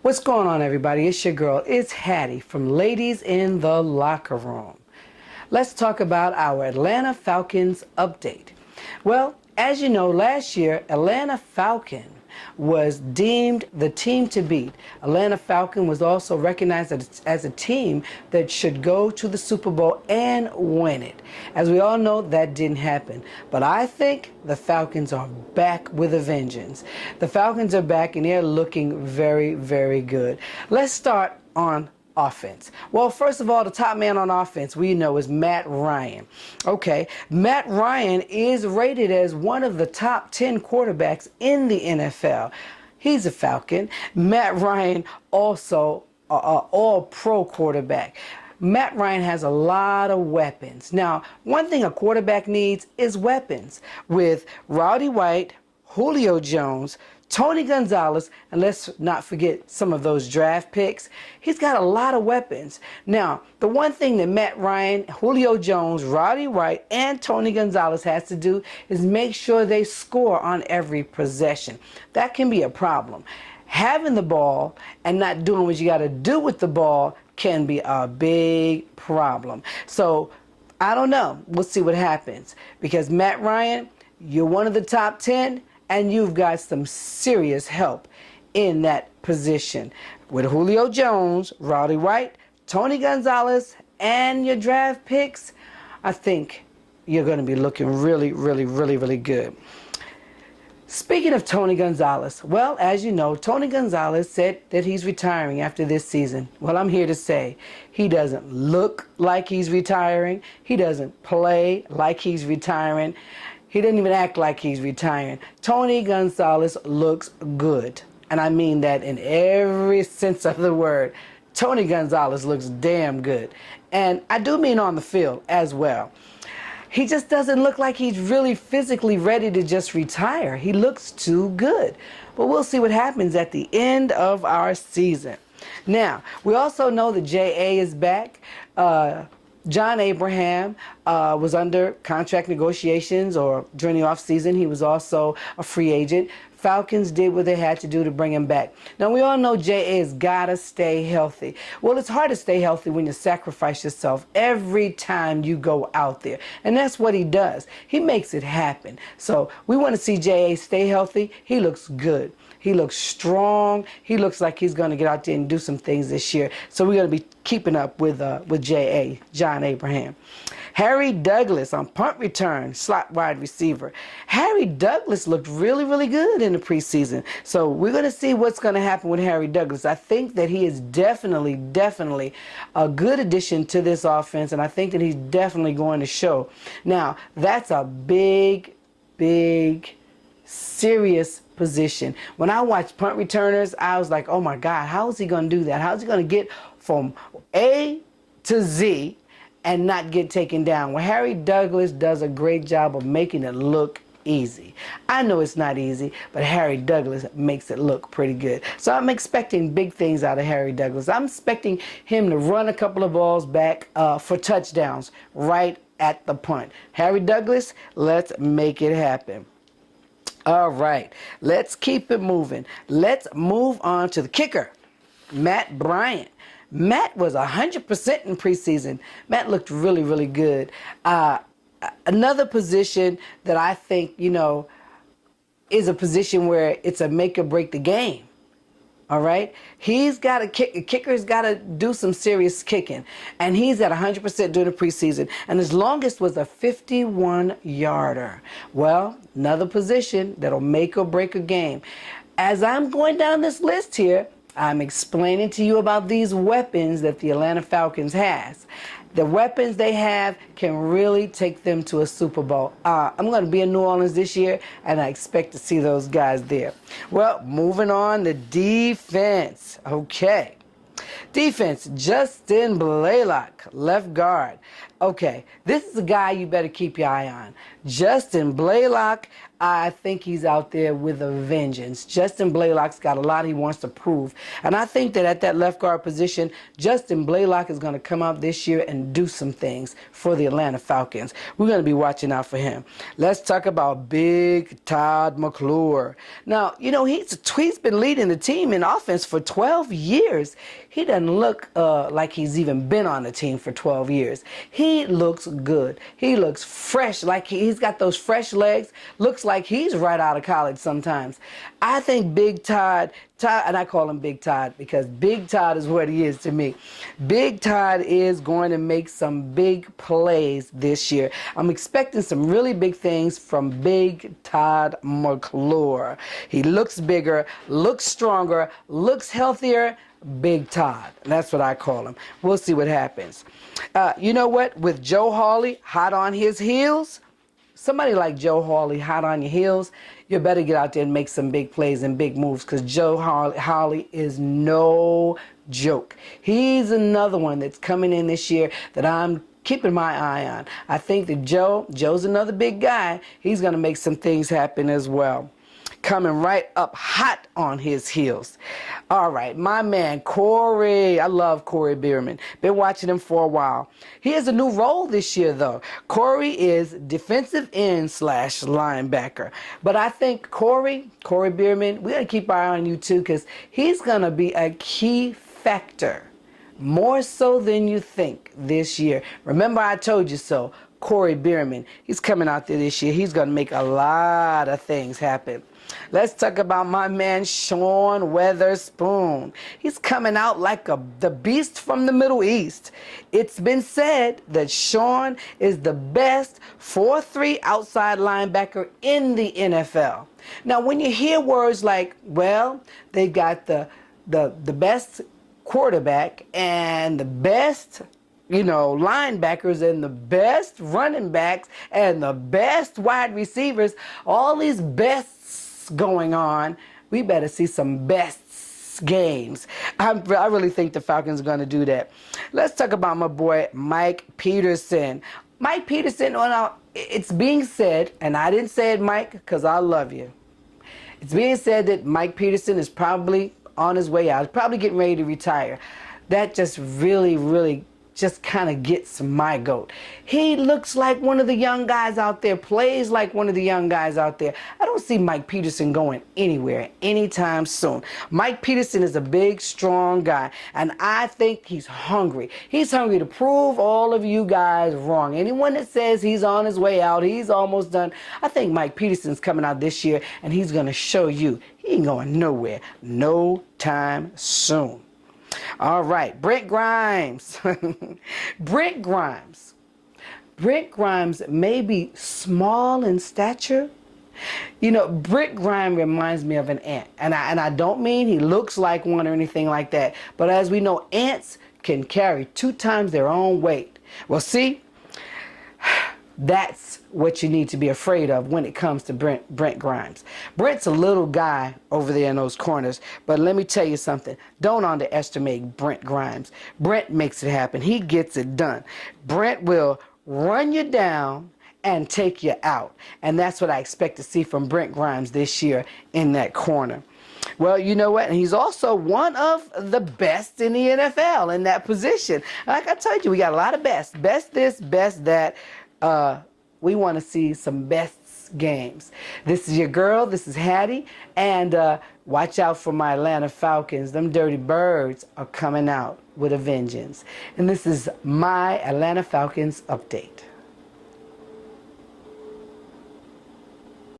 What's going on, everybody? It's your girl. It's Hattie from Ladies in the Locker Room. Let's talk about our Atlanta Falcons update. Well, as you know, last year, Atlanta Falcon was deemed the team to beat. Atlanta Falcon was also recognized as a team that should go to the Super Bowl and win it. As we all know, that didn't happen. But I think the Falcons are back with a vengeance. The Falcons are back and they're looking very, very good. Let's start on offense. Well, first of all, the top man on offense we know is Matt Ryan. Okay, Matt Ryan is rated as one of the top 10 quarterbacks in the NFL. He's a Falcon. Matt Ryan also all-pro quarterback. Matt Ryan has a lot of weapons. Now, one thing a quarterback needs is weapons. With Roddy White, Julio Jones, Tony Gonzalez, and let's not forget some of those draft picks. He's got a lot of weapons. Now, the one thing that Matt Ryan, Julio Jones, Roddy White, and Tony Gonzalez has to do is make sure they score on every possession. That can be a problem. Having the ball and not doing what you got to do with the ball can be a big problem. So, I don't know. We'll see what happens. Because Matt Ryan, you're one of the top 10. And you've got some serious help in that position. With Julio Jones, Roddy White, Tony Gonzalez, and your draft picks, I think you're going to be looking really, really, really, really good. Speaking of Tony Gonzalez, well, as you know, Tony Gonzalez said that he's retiring after this season. Well, I'm here to say he doesn't look like he's retiring. He doesn't play like he's retiring. He didn't even act like he's retiring. Tony Gonzalez looks good. And I mean that in every sense of the word. Tony Gonzalez looks damn good. And I do mean on the field as well. He just doesn't look like he's really physically ready to just retire. He looks too good. But we'll see what happens at the end of our season. Now, we also know that J.A. is back. John Abraham was under contract negotiations, or during the offseason, he was also a free agent. Falcons did what they had to do to bring him back. Now, we all know J.A. has got to stay healthy. Well, it's hard to stay healthy when you sacrifice yourself every time you go out there. And that's what he does. He makes it happen. So we want to see J.A. stay healthy. He looks good. He looks strong. He looks like he's going to get out there and do some things this year. So we're going to be keeping up with J.A., John Abraham. Harry Douglas on punt return, slot wide receiver. Harry Douglas looked really, really good in the preseason. So we're going to see what's going to happen with Harry Douglas. I think that he is definitely a good addition to this offense, and I think that he's definitely going to show. Now, that's a big, serious position. When I watched punt returners, I was like, oh my God, how is he going to do that? How is he going to get from A to Z and not get taken down? Well, Harry Douglas does a great job of making it look easy. I know it's not easy, but Harry Douglas makes it look pretty good. So I'm expecting big things out of Harry Douglas. I'm expecting him to run a couple of balls back for touchdowns right at the punt. Harry Douglas, let's make it happen. All right, let's keep it moving. Let's move on to the kicker, Matt Bryant. Matt was 100% in preseason. Matt looked really, really good. Another position that I think, is a position where it's a make or break the game. All right, he's got to kick. A kicker's got to do some serious kicking, and he's at 100% during the preseason. And his longest was a 51-yarder. Well, another position that'll make or break a game. As I'm going down this list here, I'm explaining to you about these weapons that the Atlanta Falcons has. The weapons they have can really take them to a Super Bowl. I'm going to be in New Orleans this year, and I expect to see those guys there. Well, moving on to defense. Okay. Defense, Justin Blaylock, left guard. Okay, this is a guy you better keep your eye on. Justin Blaylock, I think he's out there with a vengeance. Justin Blaylock's got a lot he wants to prove. And I think that at that left guard position, Justin Blaylock is going to come out this year and do some things for the Atlanta Falcons. We're going to be watching out for him. Let's talk about Big Todd McClure. Now, you know, he's been leading the team in offense for 12 years. He doesn't look like he's even been on the team for 12 years. He looks good. He looks fresh, like he's got those fresh legs. Looks like he's right out of college sometimes. I think Big Todd, and I call him Big Todd because Big Todd is what he is to me. Big Todd is going to make some big plays this year. I'm expecting some really big things from Big Todd McClure. He looks bigger, looks stronger, looks healthier. Big Todd. That's what I call him. We'll see what happens. You know what? With Joe Hawley hot on his heels, somebody like Joe Hawley hot on your heels, you better get out there and make some big plays and big moves because Joe Hawley is no joke. He's another one that's coming in this year that I'm keeping my eye on. I think that Joe's another big guy. He's going to make some things happen as well. Coming right up hot on his heels. All right, my man Corey. I love Corey Bierman. Been watching him for a while. He has a new role this year, though. Corey is defensive end / linebacker. But I think Corey Bierman, we got to keep our eye on you too because he's going to be a key factor, more so than you think this year. Remember, I told you so. Corey Bierman, he's coming out there this year. He's going to make a lot of things happen. Let's talk about my man Sean Weatherspoon. He's coming out like the beast from the Middle East. It's been said that Sean is the best 4-3 outside linebacker in the NFL. Now, when you hear words like, well, they got the best quarterback and the best linebackers and the best running backs and the best wide receivers, all these bests going on, we better see some bests games. I really think the Falcons are going to do that. Let's talk about my boy Mike Peterson. Mike Peterson, it's being said, and I didn't say it, Mike, because I love you. It's being said that Mike Peterson is probably on his way out. He's probably getting ready to retire. That just really just kind of gets my goat. He looks like one of the young guys out there, plays like one of the young guys out there. I don't see Mike Peterson going anywhere anytime soon. Mike Peterson is a big, strong guy, and I think he's hungry. He's hungry to prove all of you guys wrong. Anyone that says he's on his way out, he's almost done, I think Mike Peterson's coming out this year, and he's going to show you he ain't going nowhere no time soon. All right, Brent Grimes. Brent Grimes may be small in stature. You know, Brent Grimes reminds me of an ant. And I don't mean he looks like one or anything like that. But as we know, ants can carry 2 times their own weight. Well, see, that's what you need to be afraid of when it comes to Brent Grimes. Brent's a little guy over there in those corners, but let me tell you something. Don't underestimate Brent Grimes. Brent makes it happen. He gets it done. Brent will run you down and take you out. And that's what I expect to see from Brent Grimes this year in that corner. Well, you know what? And he's also one of the best in the NFL in that position. Like I told you, we got a lot of best. Best this, best that. We want to see some best games. This is your girl. This is Hattie. And watch out for my Atlanta Falcons. Them dirty birds are coming out with a vengeance. And this is my Atlanta Falcons update.